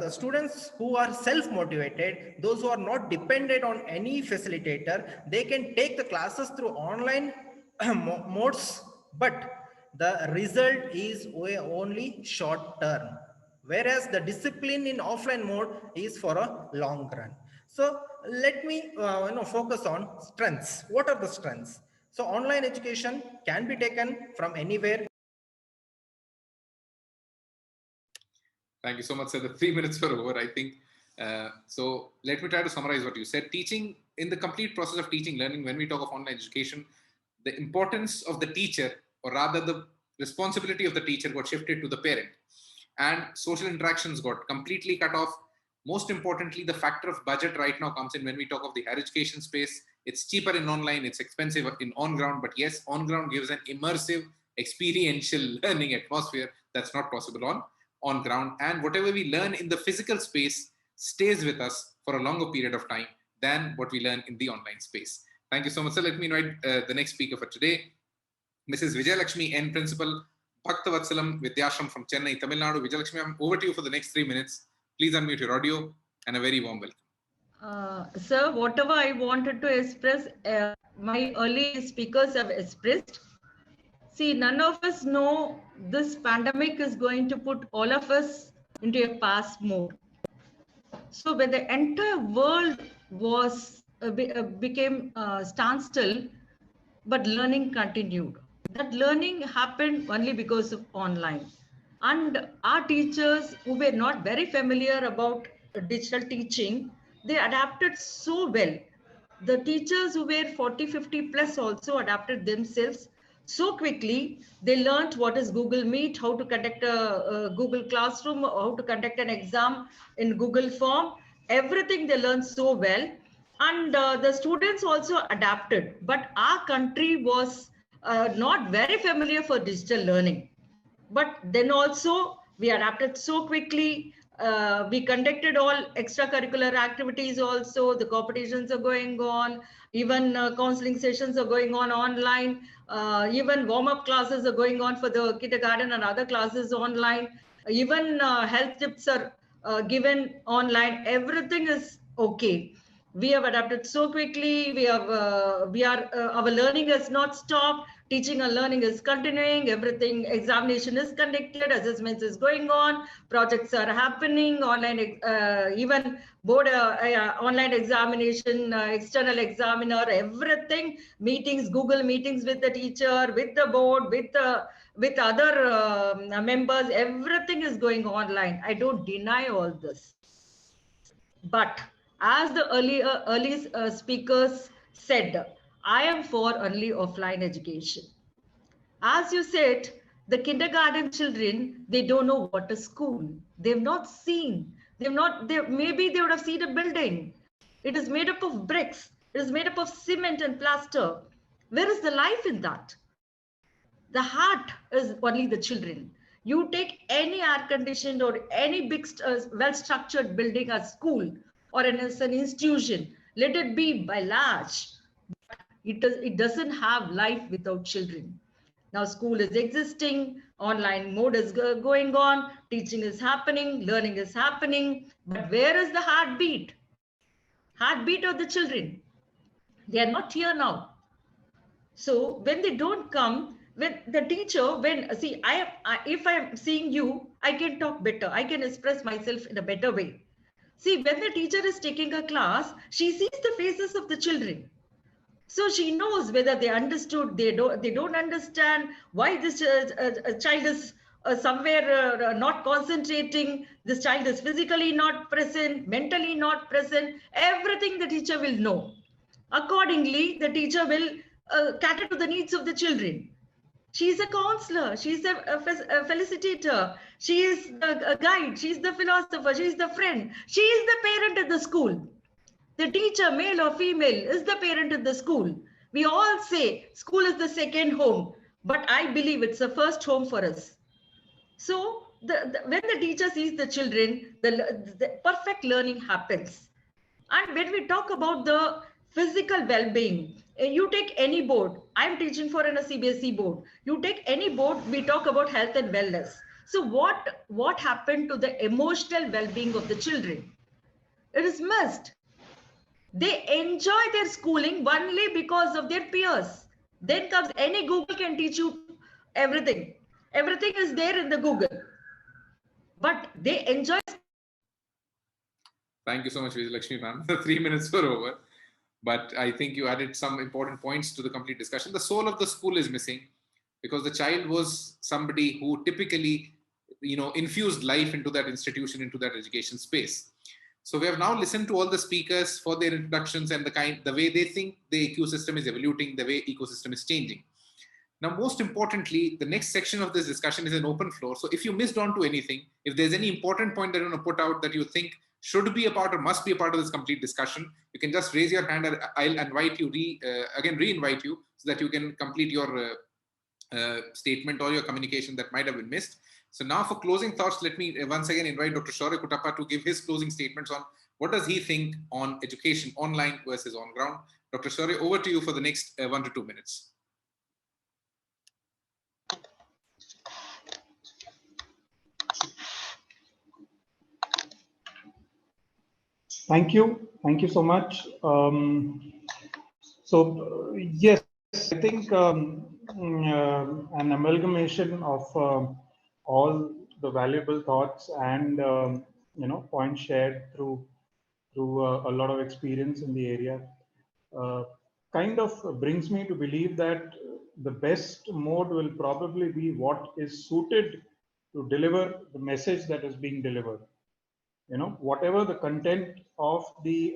students who are self-motivated, those who are not dependent on any facilitator, they can take the classes through online modes, but the result is only short term. Whereas the discipline in offline mode is for a long run. So let me focus on strengths. What are the strengths? So online education can be taken from anywhere. Thank you so much, sir. The 3 minutes were over, I think. So let me try to summarize what you said. Teaching, in the complete process of teaching, learning, when we talk of online education, the importance of the teacher, or rather the responsibility of the teacher, got shifted to the parent. And social interactions got completely cut off. Most importantly, the factor of budget right now comes in when we talk of the higher education space. It's cheaper in online, it's expensive in on-ground, but yes, on-ground gives an immersive, experiential learning atmosphere that's not possible on ground. And whatever we learn in the physical space stays with us for a longer period of time than what we learn in the online space. Thank you so much, sir. Let me invite the next speaker for today, Mrs. Vijayalakshmi N, Principal, Bhaktavatsalam Vidyashram from Chennai, Tamil Nadu. Vijayalakshmi, I'm over to you for the next 3 minutes. Please unmute your audio and a very warm welcome. Sir, whatever I wanted to express, my early speakers have expressed. See, none of us know this pandemic is going to put all of us into a pass mode. So when the entire world was became standstill, but learning continued. That learning happened only because of online. And our teachers who were not very familiar about digital teaching, they adapted so well. The teachers who were 40, 50 plus also adapted themselves so quickly. They learned what is Google Meet, how to conduct a Google Classroom, how to conduct an exam in Google Form. Everything they learned so well. And the students also adapted. But our country was not very familiar for digital learning. But then also we adapted so quickly. We conducted all extracurricular activities also. The competitions are going on. Even counseling sessions are going on online. Even warm-up classes are going on for the kindergarten and other classes online. Even health tips are given online. Everything is okay. We have adapted so quickly. Our learning has not stopped. Teaching and learning is continuing. Everything, examination is conducted, assessments is going on, projects are happening, online, even board online examination, external examiner, everything, meetings, Google meetings with the teacher, with the board, with other members, everything is going online. I don't deny all this. But as the early speakers said, I am for only offline education. As you said, the kindergarten children, they don't know what is school. They've not seen. Maybe they would have seen a building. It is made up of bricks. It is made up of cement and plaster. Where is the life in that? The heart is only the children. You take any air-conditioned or any big, well-structured building as school or as an institution, let it be by large. It doesn't have life without children. Now school is existing, online mode is going on, teaching is happening, learning is happening. But where is the heartbeat? Heartbeat of the children. They are not here now. So when they don't come, when the teacher, if I'm seeing you, I can talk better. I can express myself in a better way. See, when the teacher is taking a class, she sees the faces of the children. So she knows whether they understood, they don't understand, why this child is somewhere not concentrating, this child is physically not present, mentally not present, everything the teacher will know. Accordingly, the teacher will cater to the needs of the children. She is a counselor, she is a felicitator, she is a guide, she is the philosopher, she is the friend, she is the parent at the school. The teacher, male or female, is the parent at the school. We all say school is the second home, but I believe it's the first home for us. So when the teacher sees the children, the perfect learning happens. And when we talk about the physical well-being, you take any board. I'm teaching for a CBSE board. You take any board, we talk about health and wellness. So what happened to the emotional well-being of the children? It is missed. They enjoy their schooling only because of their peers. Then comes any Google can teach you everything. Everything is there in the Google. But they enjoy. Thank you so much, Vijayalakshmi ma'am. The 3 minutes were over. But I think you added some important points to the complete discussion. The soul of the school is missing because the child was somebody who typically, infused life into that institution, into that education space. So we have now listened to all the speakers for their introductions and the way they think the ecosystem is evolving, the way ecosystem is changing. Now, most importantly, the next section of this discussion is an open floor. So if you missed on to anything, if there's any important point that you want to put out that you think should be a part or must be a part of this complete discussion, you can just raise your hand and I'll invite you, re-invite you so that you can complete your statement or your communication that might have been missed. So now for closing thoughts, let me once again invite Dr. Shaurya Kuttappa to give his closing statements on what does he think on education online versus on ground. Dr. Shaurya, over to you for the next 1 to 2 minutes. Thank you. Thank you so much. Yes, I think an amalgamation of all the valuable thoughts and points shared through a lot of experience in the area kind of brings me to believe that the best mode will probably be what is suited to deliver the message that is being delivered. Whatever the content of the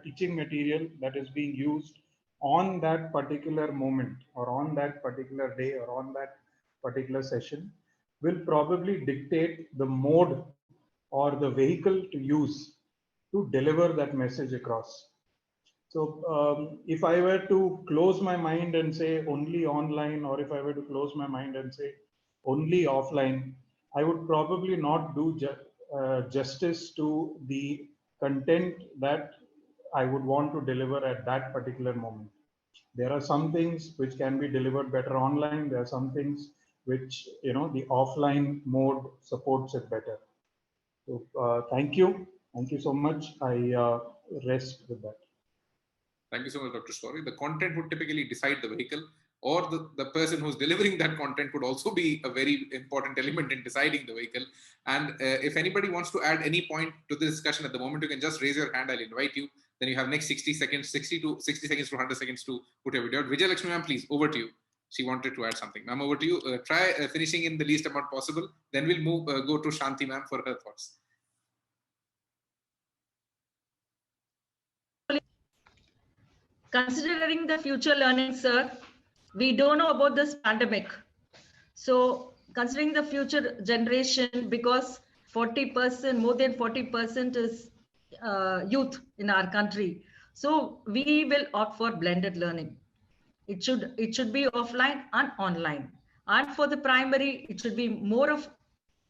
teaching material that is being used on that particular moment or on that particular day or on that particular session will probably dictate the mode or the vehicle to use to deliver that message across. So if I were to close my mind and say only online, or if I were to close my mind and say only offline, I would probably not do justice to the content that I would want to deliver at that particular moment. There are some things which can be delivered better online. There are some things which, the offline mode supports it better. So thank you. Thank you so much. I rest with that. Thank you so much, Dr. Shaurya. The content would typically decide the vehicle, or the person who's delivering that content could also be a very important element in deciding the vehicle. And if anybody wants to add any point to the discussion at the moment, you can just raise your hand. I'll invite you. Then you have next 60 seconds, 60 seconds to 100 seconds to put your video out. Vijay Lakshmi ma'am, please, over to you. She wanted to add something. Ma'am, over to you. Try finishing in the least amount possible. Then we'll move, go to Shanti ma'am for her thoughts. Considering the future learning, sir, we don't know about this pandemic. So considering the future generation, because 40%, more than 40% is youth in our country. So we will opt for blended learning. It should be offline and online. And for the primary, it should be more of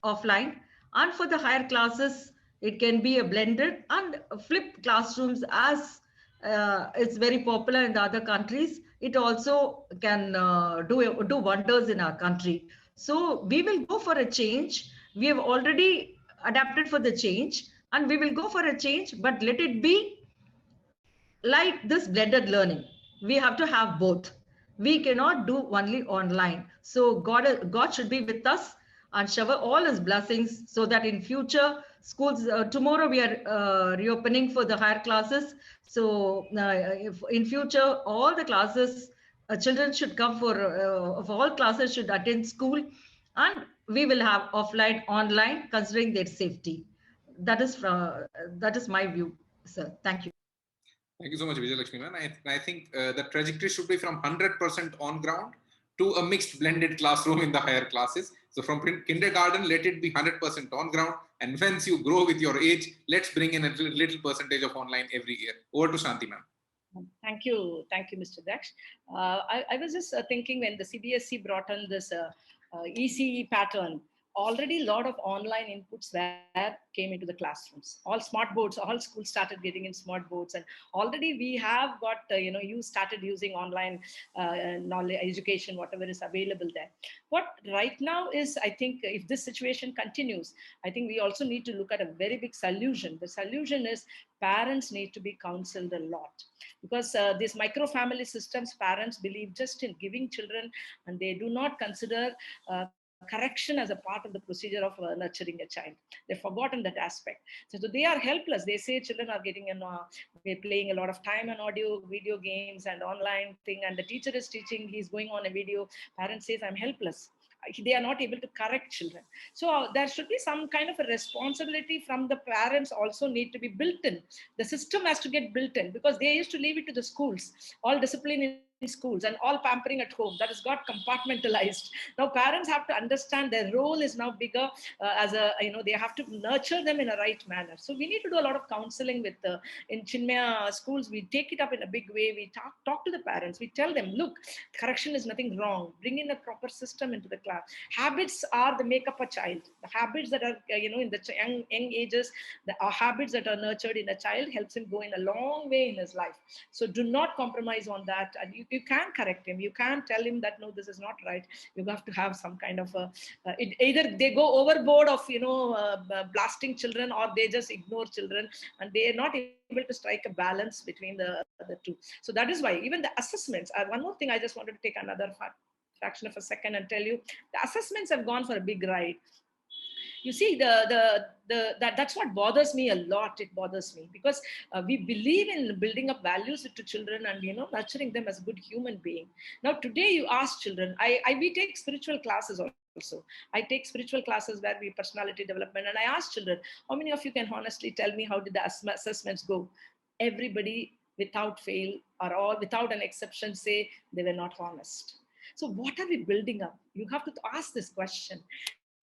offline. And for the higher classes, it can be a blended and flipped classrooms, as it's very popular in the other countries. It also can do wonders in our country. So we will go for a change. We have already adapted for the change, and we will go for a change, but let it be like this blended learning. We have to have both. We cannot do only online. So God should be with us and shower all his blessings, so that in future schools, tomorrow we are reopening for the higher classes. So if in future all the classes, children should come for of all classes should attend school, and we will have offline, online, considering their safety. That is my view, sir. Thank you. Thank you so much, Vijay Lakshmi man. I think the trajectory should be from 100% on ground to a mixed blended classroom in the higher classes. So from kindergarten, let it be 100% on ground. And once you grow with your age, let's bring in a little percentage of online every year. Over to Shanti ma'am. Thank you, Mr. Daksh. I was just thinking, when the CBSE brought on this ECE pattern, already a lot of online inputs came into the classrooms. All smart boards, all schools started getting in smart boards, and already we have got, you started using online knowledge education, whatever is available there. What right now is, I think, if this situation continues, I think we also need to look at a very big solution. The solution is parents need to be counseled a lot, because these micro family systems, parents believe just in giving children, and they do not consider correction as a part of the procedure of nurturing a child. They've forgotten that aspect. So they are helpless. They say children are getting they're playing a lot of time on audio, video games and online thing, and the teacher is teaching, he's going on a video. Parent says, I'm helpless. They are not able to correct children. So there should be some kind of a responsibility from the parents also need to be built in. The system has to get built in, because they used to leave it to the schools. All discipline schools and all pampering at home. That has got compartmentalized. Now parents have to understand their role is now bigger they have to nurture them in a right manner. So we need to do a lot of counseling with in Chinmaya schools. We take it up in a big way. We talk to the parents. We tell them, look, correction is nothing wrong. Bring in a proper system into the class. Habits are the makeup a child. The habits that are in the young ages, the habits that are nurtured in a child helps him go in a long way in his life. So do not compromise on that. And you can correct him. You can tell him that no, this is not right. You have to have some kind of either they go overboard of blasting children, or they just ignore children, and they are not able to strike a balance between the two. So that is why even the assessments are one more thing. I just wanted to take another fraction of a second and tell you the assessments have gone for a big ride. You see, that's what bothers me a lot. It bothers me because we believe in building up values to children and nurturing them as a good human being. Now today you ask children, we take spiritual classes also. I take spiritual classes where we personality development, and I ask children, how many of you can honestly tell me how did the assessments go? Everybody without fail or all without an exception say they were not honest. So what are we building up? You have to ask this question.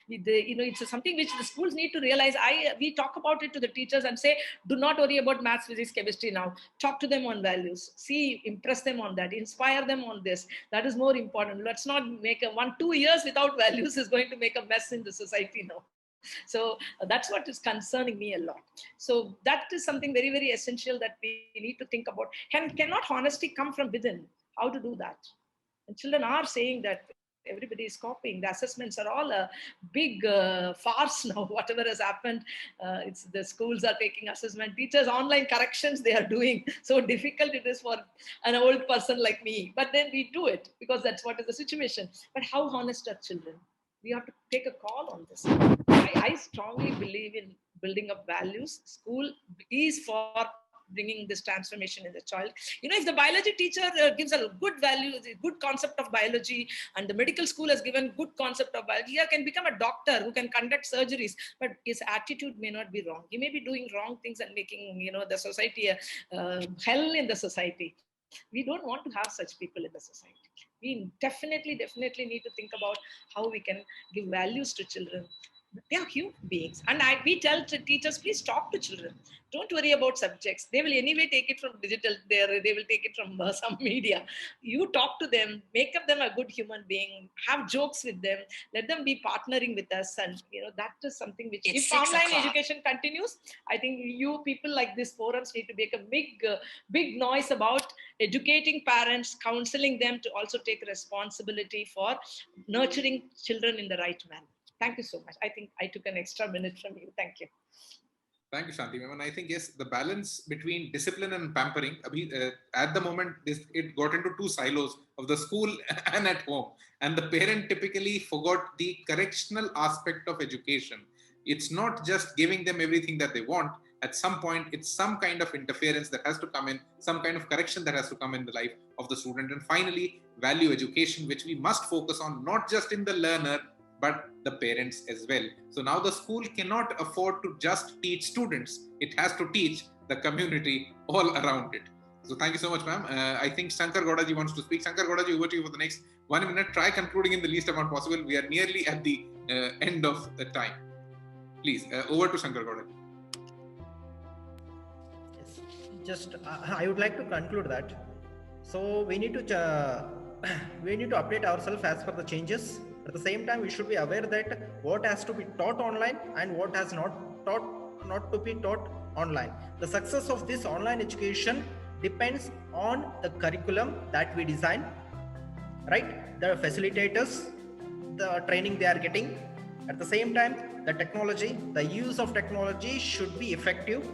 It's something which the schools need to realize. We talk about it to the teachers and say, do not worry about maths, physics, chemistry now. Talk to them on values. See, impress them on that. Inspire them on this. That is more important. Let's not make 1-2 years without values is going to make a mess in the society now. So that's what is concerning me a lot. So that is something very, very essential that we need to think about. Cannot honesty come from within? How to do that? And children are saying that everybody is copying. The assessments are all a big farce now. Whatever has happened, it's the schools are taking assessment. Teachers, online corrections they are doing. So difficult it is for an old person like me. But then we do it because that's what is the situation. But how honest are children? We have to take a call on this. I strongly believe in building up values. School is for bringing this transformation in the child. If the biology teacher gives a good value, a good concept of biology, and the medical school has given good concept of biology, he can become a doctor who can conduct surgeries, but his attitude may not be wrong. He may be doing wrong things and making, the society hell in the society. We don't want to have such people in the society. We definitely need to think about how we can give values to children. They are human beings. And we tell teachers, please talk to children. Don't worry about subjects. They will anyway take it from digital. They will take it from some media. You talk to them, make of them a good human being, have jokes with them, let them be partnering with us. And, that is something which, if online education continues, I think you people like this forums need to make a big noise about educating parents, counseling them to also take responsibility for nurturing children in the right manner. Thank you so much. I think I took an extra minute from you. Thank you. Thank you, Shanti ma'am. And I think, yes, the balance between discipline and pampering, at the moment, it got into two silos of the school and at home. And the parent typically forgot the correctional aspect of education. It's not just giving them everything that they want. At some point, it's some kind of interference that has to come in, some kind of correction that has to come in the life of the student. And finally, value education, which we must focus on, not just in the learner, but the parents as well. So now the school cannot afford to just teach students. It has to teach the community all around it. So thank you so much, ma'am. I think Shankar Gowdaji wants to speak. Shankar Gowdaji, over to you for the next 1 minute. Try concluding in the least amount possible. We are nearly at the end of the time. Please, over to Shankar Gowdaji. Yes. Just, I would like to conclude that. So we need to update ourselves as per the changes. At the same time, we should be aware that what has to be taught online and what has not to be taught online. The success of this online education depends on the curriculum that we design, right? The facilitators, the training they are getting. At the same time, the technology, the use of technology should be effective.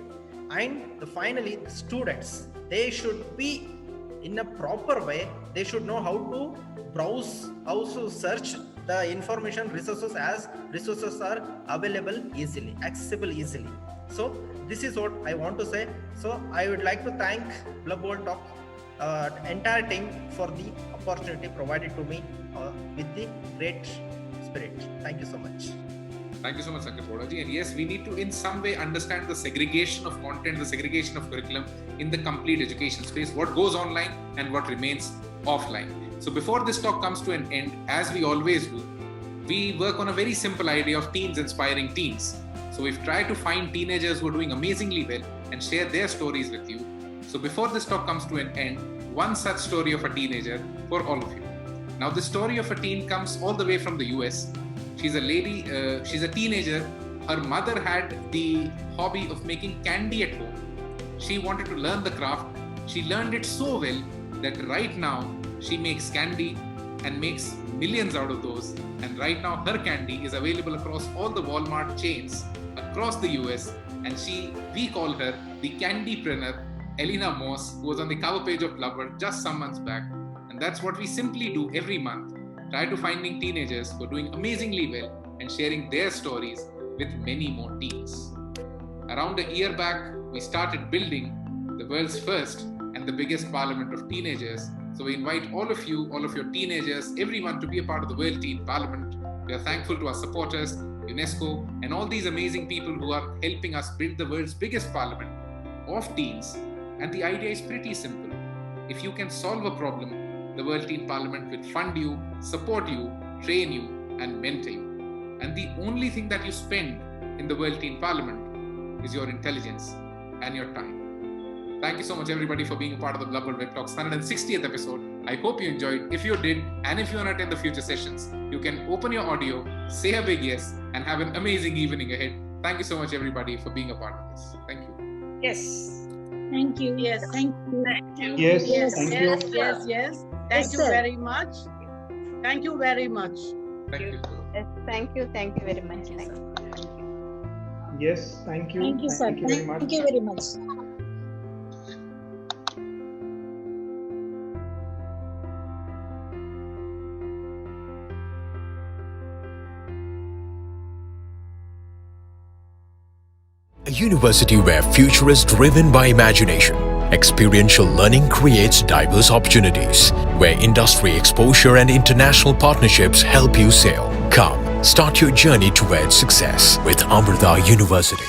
And finally, the students, they should be in a proper way. They should know how to browse, how to search the information resources as resources are available easily, accessible easily. So this is what I want to say. So I would like to thank Blub World Talks entire team for the opportunity provided to me with the great spirit. Thank you so much. Thank you so much, Sankar Bodaji. And yes, we need to in some way understand the segregation of content, the segregation of curriculum in the complete education space, what goes online and what remains offline. So before this talk comes to an end, as we always do, we work on a very simple idea of teens inspiring teens. So we've tried to find teenagers who are doing amazingly well and share their stories with you. So before this talk comes to an end, one such story of a teenager for all of you. Now, the story of a teen comes all the way from the US. She's a lady, she's a teenager. Her mother had the hobby of making candy at home. She wanted to learn the craft. She learned it so well that right now she makes candy and makes millions out of those. And right now her candy is available across all the Walmart chains across the US. And we call her the candypreneur, Elena Moss, who was on the cover page of Blub World just some months back. And that's what we simply do every month. Try to finding teenagers who are doing amazingly well and sharing their stories with many more teens. Around a year back, we started building the world's first and the biggest parliament of teenagers. So we invite all of you, all of your teenagers, everyone to be a part of the World Teen Parliament. We are thankful to our supporters, UNESCO, and all these amazing people who are helping us build the world's biggest parliament of teens. And the idea is pretty simple. If you can solve a problem, the World Teen Parliament will fund you, support you, train you, and mentor you. And the only thing that you spend in the World Teen Parliament is your intelligence and your time. Thank you so much, everybody, for being a part of the Blub World Web Talks 160th episode. I hope you enjoyed. If you did, and if you want to attend the future sessions, you can open your audio, say a big yes, and have an amazing evening ahead. Thank you so much, everybody, for being a part of this. Thank you. Yes. Thank you. Yes. Thank you. Thank you. Yes, Yes. thank Yes. you. Yes. Yes. Thank Yes, you sir. very much. Thank you very much. Thank you. Yes, thank you very much. Thank you. Yes, thank you. Thank you, sir. Thank you very much. Thank you very much. A university where future is driven by imagination. Experiential learning creates diverse opportunities, where industry exposure and international partnerships help you sail. Come, start your journey towards success with Amrita University.